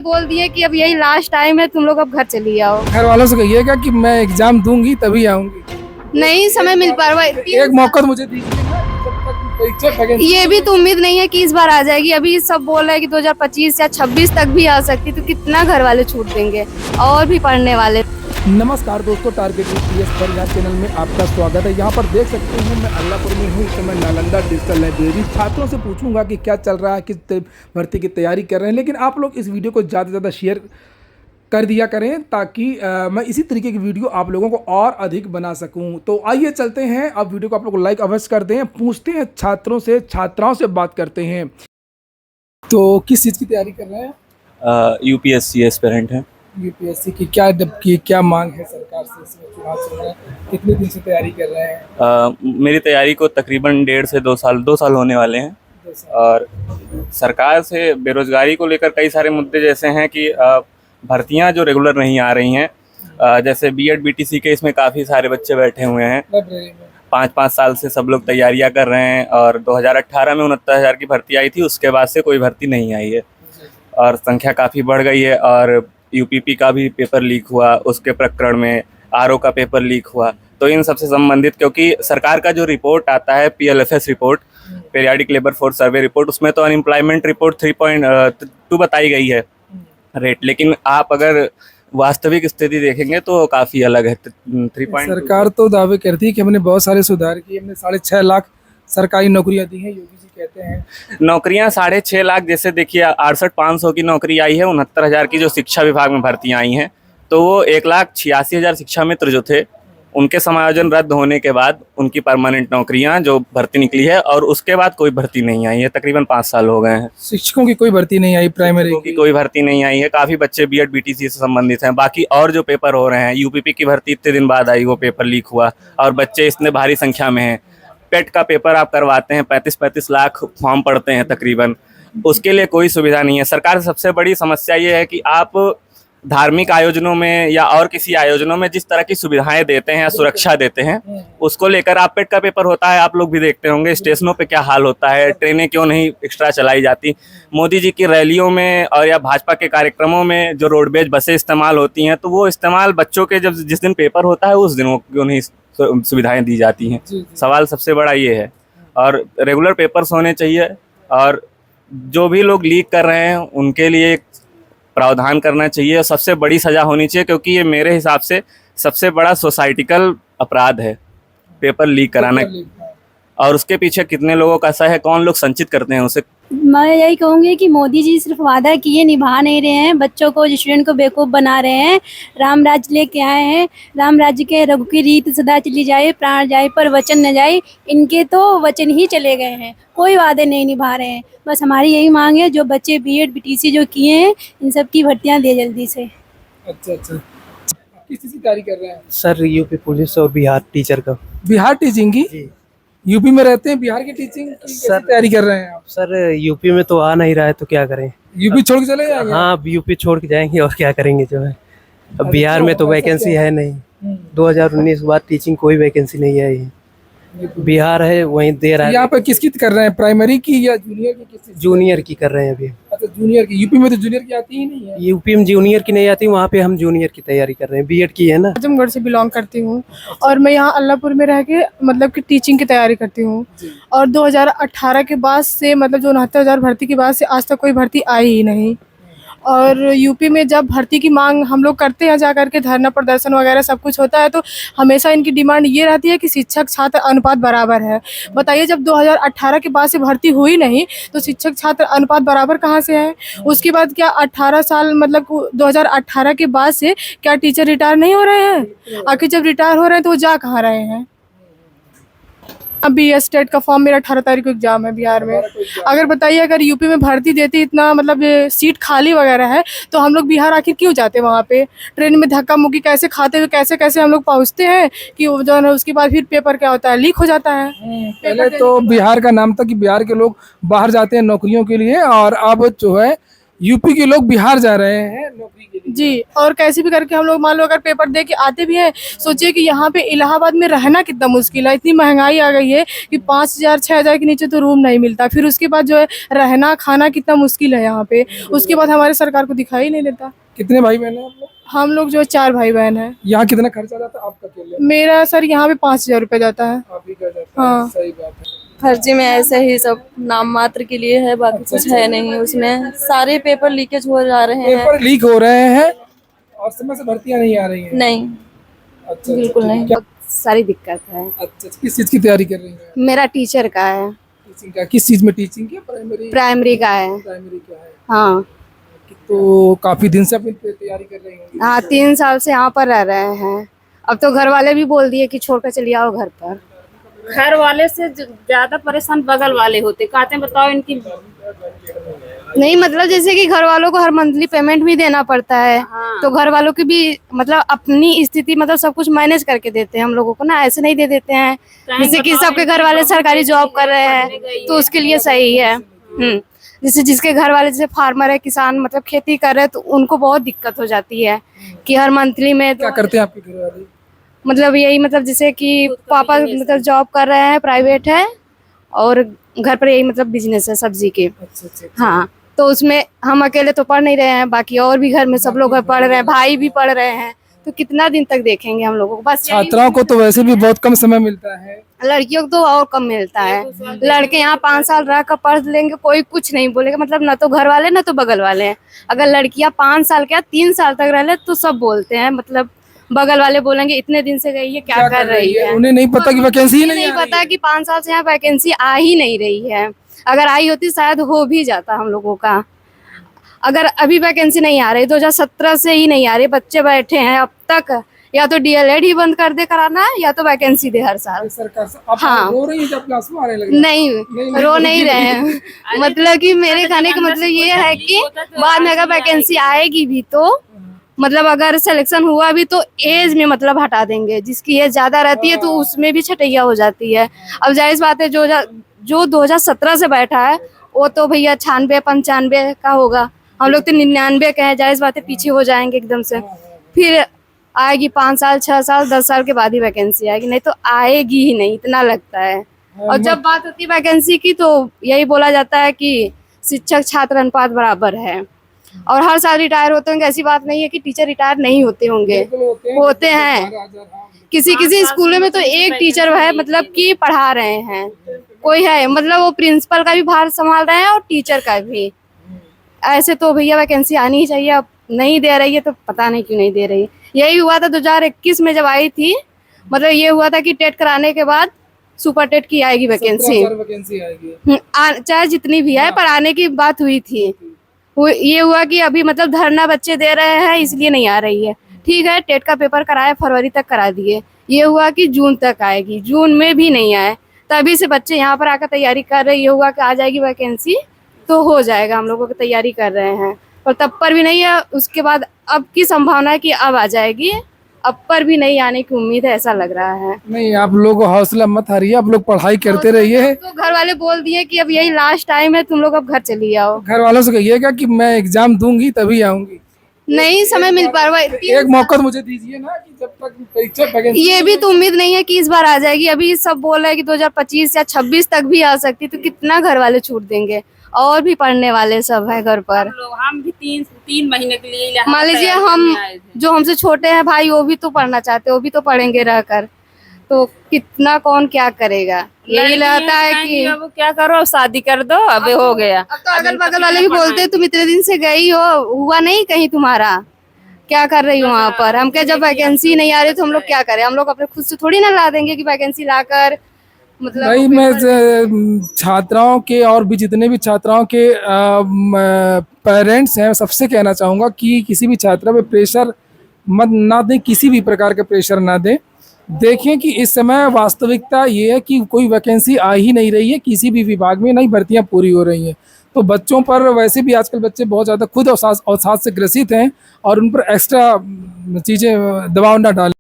बोल दिए कि अब यही लास्ट टाइम है, तुम लोग अब घर चली आओ। घर वालों से कहिएगा कि मैं एग्जाम दूंगी तभी आऊंगी। नहीं समय मिल पा रहा है। एक मौका तो मुझे दीजिए ना, जब तक परीक्षा वगैरह। ये भी तो उम्मीद नहीं है कि इस बार आ जाएगी। अभी सब बोल रहे हैं कि 2025 या 26 तक भी आ सकती, तो कितना घर वाले छूट देंगे और भी पढ़ने वाले। नमस्कार दोस्तों, टारगेट यूपीएस परिवार चैनल में आपका स्वागत है। यहाँ पर देख सकते हैं मैं अल्लाहपुर में हूँ। इस समय नालंदा डिजिटल लाइब्रेरी। छात्रों से पूछूंगा कि क्या चल रहा है, किस भर्ती की तैयारी कर रहे हैं। लेकिन आप लोग इस वीडियो को ज़्यादा से ज़्यादा शेयर कर दिया करें ताकि मैं इसी तरीके की वीडियो आप लोगों को और अधिक बना सकूं। तो आइए चलते हैं, अब वीडियो को आप लोग लाइक अवश्य कर दें। पूछते हैं छात्रों से, छात्राओं से बात करते हैं। तो किस चीज़ की तैयारी कर रहे हैं? यूपीएससी एस्पिरेंट है। यूपीएससी की क्या मांग है सरकार से? इसमें चुनाव चल रहा है, कितने दिन से तैयारी कर रहे हैं? मेरी तैयारी को तकरीबन 1.5 से 2 साल होने वाले हैं। और सरकार से बेरोजगारी को लेकर कई सारे मुद्दे जैसे हैं कि भर्तियां जो रेगुलर नहीं आ रही हैं। जैसे बीएड बीटीसी के इसमें काफ़ी सारे बच्चे बैठे हुए हैं। 5-5 साल से सब लोग तैयारियां कर रहे हैं और 2018 में 69,000 की भर्ती आई थी। उसके बाद से कोई भर्ती नहीं आई है और संख्या काफ़ी बढ़ गई है। और यूपीपी का भी पेपर लीक हुआ, उसके प्रकरण में आरओ का पेपर लीक हुआ। तो इन सबसे संबंधित, क्योंकि सरकार का जो रिपोर्ट आता है PLFS report, periodic labour force survey report, उसमें तो अनएम्प्लॉयमेंट रिपोर्ट 3.2 बताई गई है रेट। लेकिन आप अगर वास्तविक स्थिति देखेंगे तो काफ़ी अलग है। 3. सरकार तो दावे करती है कि हमने बहुत सारे सुधार किए, हमने 6.5 लाख सरकारी नौकरियां दी हैं। योगी जी कहते हैं नौकरियां 6.5 लाख, जैसे देखिए 68,500 की नौकरी आई है, 69,000 की जो शिक्षा विभाग में भर्तियां आई हैं। तो वो 1,86,000 शिक्षा मित्र जो थे, उनके समायोजन रद्द होने के बाद उनकी परमानेंट नौकरियां जो भर्ती निकली है, और उसके बाद कोई भर्ती नहीं आई है। तकरीबन 5 साल हो गए हैं। शिक्षकों की कोई भर्ती नहीं आई, प्राइमरी की कोई भर्ती नहीं आई है। काफ़ी बच्चे बीएड बीटीसी से संबंधित हैं। बाकी और जो पेपर हो रहे हैं, यूपीपी की भर्ती इतने दिन बाद आई, वो पेपर लीक हुआ और बच्चे इतने भारी संख्या में हैं। पेट का पेपर आप करवाते हैं, 35-35 लाख फॉर्म पड़ते हैं तकरीबन, उसके लिए कोई सुविधा नहीं है। सरकार से सबसे बड़ी समस्या ये है कि आप धार्मिक आयोजनों में या और किसी आयोजनों में जिस तरह की सुविधाएं देते हैं या सुरक्षा देते हैं, उसको लेकर आप पेट का पेपर होता है, आप लोग भी देखते होंगे स्टेशनों पे क्या हाल होता है। ट्रेनें क्यों नहीं एक्स्ट्रा चलाई जाती? मोदी जी की रैलियों में और या भाजपा के कार्यक्रमों में जो रोडवेज बसें इस्तेमाल होती हैं, तो वो इस्तेमाल बच्चों के जब जिस दिन पेपर होता है उस दिन वो क्यों नहीं सुविधाएं दी जाती हैं? सवाल सबसे बड़ा ये है। और रेगुलर पेपर्स होने चाहिए, और जो भी लोग लीक कर रहे हैं उनके लिए प्रावधान करना चाहिए और सबसे बड़ी सज़ा होनी चाहिए, क्योंकि ये मेरे हिसाब से सबसे बड़ा सोसाइटिकल अपराध है पेपर लीक कराना। और उसके पीछे कितने लोगों का सह है, कौन लोग संचित करते हैं उसे। मैं यही कहूँगी कि मोदी जी सिर्फ वादा किए निभा नहीं रहे हैं, बच्चों को, स्टूडेंट को बेवकूफ़ बना रहे हैं। राम राज्य लेके आए हैं, राम राज्य के रघु की रीत सदा चली जाए, प्राण जाए पर वचन न जाए। इनके तो वचन ही चले गए हैं, कोई वादे नहीं निभा रहे हैं। बस हमारी यही मांग है, जो बच्चे बीएड बीटीसी जो किए हैं, इन सब की भर्तियाँ दे जल्दी से। अच्छा, किस चीज़ की तैयारी कर रहे हैं सर? यूपी पुलिस और बिहार टीचर का। बिहार टीचिंग की? यूपी में रहते हैं, बिहार की टीचिंग की कैसे तैयारी कर रहे हैं आप? सर यूपी में तो आ नहीं रहा है, तो क्या करें? यूपी छोड़ के चले जाएंगे? हाँ, यूपी छोड़ के जाएंगे और क्या करेंगे जो है। अब बिहार में तो वैकेंसी है नहीं। 2019 के बाद टीचिंग कोई वैकेंसी नहीं है। बिहार है वहीं दे रहा है। यहाँ पे किसकी कर रहे हैं, प्राइमरी की या जूनियर की? किस जूनियर की कर रहे हैं अभी। अच्छा, जूनियर की। यूपी में तो जूनियर की आती ही नहीं है। यूपी में जूनियर की नहीं आती, वहाँ पे हम जूनियर की तैयारी कर रहे हैं। बीएड की है ना। आजमगढ़ से बिलोंग करती हूँ और मैं यहाँ अल्लाहपुर में रह के मतलब कि टीचिंग की तैयारी करती हूँ। और 2018 के बाद से, मतलब जो 69,000 भर्ती के बाद से आज तक कोई भर्ती आई ही नहीं। और यूपी में जब भर्ती की मांग हम लोग करते हैं, जा करके धरना प्रदर्शन वगैरह सब कुछ होता है, तो हमेशा इनकी डिमांड ये रहती है कि शिक्षक छात्र अनुपात बराबर है। बताइए, जब 2018 के बाद से भर्ती हुई नहीं तो शिक्षक छात्र अनुपात बराबर कहाँ से है? उसके बाद क्या 18 साल, मतलब 2018 के बाद से क्या टीचर रिटायर नहीं हो रहे हैं? आखिर जब रिटायर हो रहे हैं तो वो जा कहाँ रहे हैं? अभी स्टेट का फॉर्म मेरा 18 तारीख को एग्जाम है बिहार में। अगर बताइए, अगर यूपी में भर्ती देती, इतना मतलब ये सीट खाली वगैरह है, तो हम लोग बिहार आखिर क्यों जाते? वहाँ पे ट्रेन में धक्का मुक्की कैसे खाते हुए कैसे कैसे हम लोग पहुँचते हैं कि वो जो है ना, उसके बाद फिर पेपर क्या होता है, लीक हो जाता है। पहले तो बिहार का नाम था कि बिहार के लोग बाहर जाते हैं नौकरियों के लिए, और अब जो है यूपी के लोग बिहार जा रहे हैं नौकरी के लिए। जी, और कैसे भी करके हम लोग मान लो अगर पेपर दे के आते भी हैं, सोचिए कि यहाँ पे इलाहाबाद में रहना कितना मुश्किल है। इतनी महंगाई आ गई है कि 5,000 6,000 के नीचे तो रूम नहीं मिलता। फिर उसके बाद जो है रहना खाना कितना मुश्किल है यहाँ पे। उसके बाद हमारे सरकार को दिखाई नहीं देता। कितने भाई बहन हैं आप लोग? हम लोग जो 4 भाई बहन हैं। यहाँ कितना खर्चा जाता है आपका अकेले? मेरा सर यहाँ पे 5,000 रुपये जाता है। आप ही कर जाता है। हाँ। सही बात है। फर्जी में ऐसे ही सब नाम मात्र के लिए है, बाकी कुछ है नहीं उसमें। सारे पेपर लीकेज हो जा रहे हैं। पेपर लीक हो रहे हैं और समय से भर्तियां नहीं आ रही हैं। नहीं, अच्छा, बिल्कुल नहीं। क्या सारी दिक्कत है। अच्छा, किस चीज की तैयारी कर रही हैं? मेरा टीचर का है, टीचिंग का? किस चीज में टीचिंग की? प्राइमरी? प्राइमरी का है। प्राइमरी का है। हाँ तो काफी दिन से अपनी तैयारी कर रही होंगी। हाँ, 3 साल से यहाँ पर रह रहे हैं। अब तो घर वाले भी बोल दिए कि छोड़कर चली आओ घर पर। घर वाले से ज्यादा परेशान बगल वाले होते। कहते हैं बताओ इनकी नहीं मतलब जैसे कि घर वालों को हर मंथली पेमेंट भी देना पड़ता है। हाँ। तो घर वालों की भी मतलब अपनी स्थिति मतलब सब कुछ मैनेज करके देते हैं हम लोगों को ना, ऐसे नहीं दे देते हैं। जैसे कि सबके घर वाले सरकारी जॉब कर रहे हैं तो उसके लिए सही है। जैसे जिसके घर वाले जैसे फार्मर है, किसान मतलब खेती कर रहे हैं, तो उनको बहुत दिक्कत हो जाती है कि हर मंथली में क्या करते हैं आपके घर वाले? मतलब यही मतलब जैसे कि पापा मतलब जॉब कर रहे हैं, प्राइवेट है, और घर पर यही मतलब बिजनेस है सब्जी के। अच्छा अच्छा। हाँ, तो उसमें हम अकेले तो पढ़ नहीं रहे हैं, बाकी और भी घर में सब लोग पढ़ रहे हैं, भाई भी पढ़ रहे हैं। तो कितना दिन तक देखेंगे हम लोगों को? बस छात्राओं को तो वैसे भी बहुत कम समय मिलता है। लड़कियों को तो और कम मिलता है। लड़के यहाँ 5 साल रह कर पढ़ लेंगे, कोई कुछ नहीं बोलेगा, मतलब ना तो घर वाले ना तो बगल वाले हैं। अगर लड़कियां 5 साल क्या 3 साल तक रह ले तो सब बोलते हैं, मतलब बगल वाले बोलेंगे इतने दिन से गई है, क्या कर रही है। उन्हें नहीं पता कि वैकेंसी ही नहीं पता कि 5 साल से यहाँ वैकेंसी आ ही नहीं रही है। अगर आई होती शायद हो भी जाता हम लोगों का। अगर अभी वैकेंसी नहीं आ रही, 2017 से ही नहीं आ रही, बच्चे बैठे हैं अब तक। या तो डीएलएड ही बंद कर दे कराना है, या तो वैकेंसी दे हर साल। सरकार से आप हाँ। रो रही है जब क्लास में आने लगे? नहीं, रो नहीं रहे हैं। मतलब कि मेरे कहने का मतलब ये है कि बाद में अगर वैकेंसी आएगी भी तो मतलब अगर सिलेक्शन हुआ भी तो एज में मतलब हटा देंगे। जिसकी एज ज्यादा रहती है तो उसमें भी छटैया हो जाती है। अब जाहिर बात है जो 2017 से बैठा है वो तो भैया 96 95 का होगा। हम लोग तो 99 के हैं, जाहिर बात है पीछे हो जाएंगे एकदम से। फिर आएगी 5 साल 6 साल 10 साल के बाद ही वैकेंसी आएगी, नहीं तो आएगी ही नहीं, इतना लगता है। और जब बात होती है वैकेंसी की तो यही बोला जाता है कि शिक्षक छात्र अनुपात बराबर है, और हर साल रिटायर होते होंगे। ऐसी बात नहीं है कि टीचर रिटायर नहीं होते होंगे, होते हैं। किसी किसी स्कूलों में तो एक टीचर है मतलब कि पढ़ा रहे हैं, कोई है मतलब वो प्रिंसिपल का भी भार संभाल रहे हैं और टीचर का भी। ऐसे तो भैया वैकेंसी आनी ही चाहिए। अब नहीं दे रही है तो पता नहीं क्यों नहीं दे रही। यही हुआ था 2021 में जब आई थी, मतलब ये हुआ था कि टेट कराने के बाद सुपर टेट की आएगी वैकेंसी, आएगी। चाहे जितनी भी आए, पर आने की बात हुई थी। ये हुआ कि अभी मतलब धरना बच्चे दे रहे हैं इसलिए नहीं आ रही है। ठीक है, टेट का पेपर कराए, फरवरी तक करा दिए। ये हुआ कि जून तक आएगी, जून में भी नहीं आए। तभी से बच्चे यहाँ पर आकर तैयारी कर रहे। ये हुआ कि आ जाएगी वैकेंसी तो हो जाएगा, हम लोगों की तैयारी कर रहे हैं, पर तब पर भी नहीं है। उसके बाद अब की संभावना है कि अब आ जाएगी, अब पर भी नहीं आने की उम्मीद है, ऐसा लग रहा है। नहीं, आप लोग हौसला मत हारिए, आप लोग पढ़ाई करते रहिए। तो घर वाले बोल दिए कि अब यही लास्ट टाइम है, तुम लोग अब घर चली आओ। घर वालों से कहिएगा कि मैं एग्जाम दूंगी तभी आऊंगी। नहीं समय मिल पा रहा है। एक मौका तो मुझे दीजिए ना कि जब तक परीक्षा वैकेंसी। ये भी तो उम्मीद नहीं है कि इस बार आ जाएगी। अभी सब बोल रहे हैं कि 2025 या 26 तक भी आ सकती, तो कितना घर वाले छूट देंगे। और भी पढ़ने वाले सब हैं घर पर। हम भी तीन महीने के लिए मान लीजिए हम जो हमसे छोटे हैं भाई, वो भी तो पढ़ना चाहते, वो भी तो पढ़ेंगे रहकर। तो कितना कौन क्या करेगा, यही लगता है कि अब क्या करो, अब शादी कर दो, अब हो गया। अब तो अगल बगल वाले भी बोलते हैं तुम इतने दिन से गई हो, हुआ नहीं कहीं तुम्हारा, क्या कर रही हो वहाँ पर। हम क्या, जब वैकेंसी नहीं आ रही तो हम लोग क्या करें? हम लोग अपने खुद से थोड़ी ना ला देंगे कि वैकेंसी लाकर मतलब। नहीं, मैं छात्राओं के और भी जितने भी छात्राओं के पेरेंट्स हैं सबसे कहना चाहूँगा कि किसी भी छात्रा पे प्रेशर मत ना दें, किसी भी प्रकार का प्रेशर ना दें। देखें कि इस समय वास्तविकता ये है कि कोई वैकेंसी आ ही नहीं रही है, किसी भी विभाग में नई भर्तियां पूरी हो रही हैं। तो बच्चों पर वैसे भी आजकल बच्चे बहुत ज़्यादा खुद अवसाद से ग्रसित हैं, और उन पर एक्स्ट्रा चीज़ें दबाव ना डालें।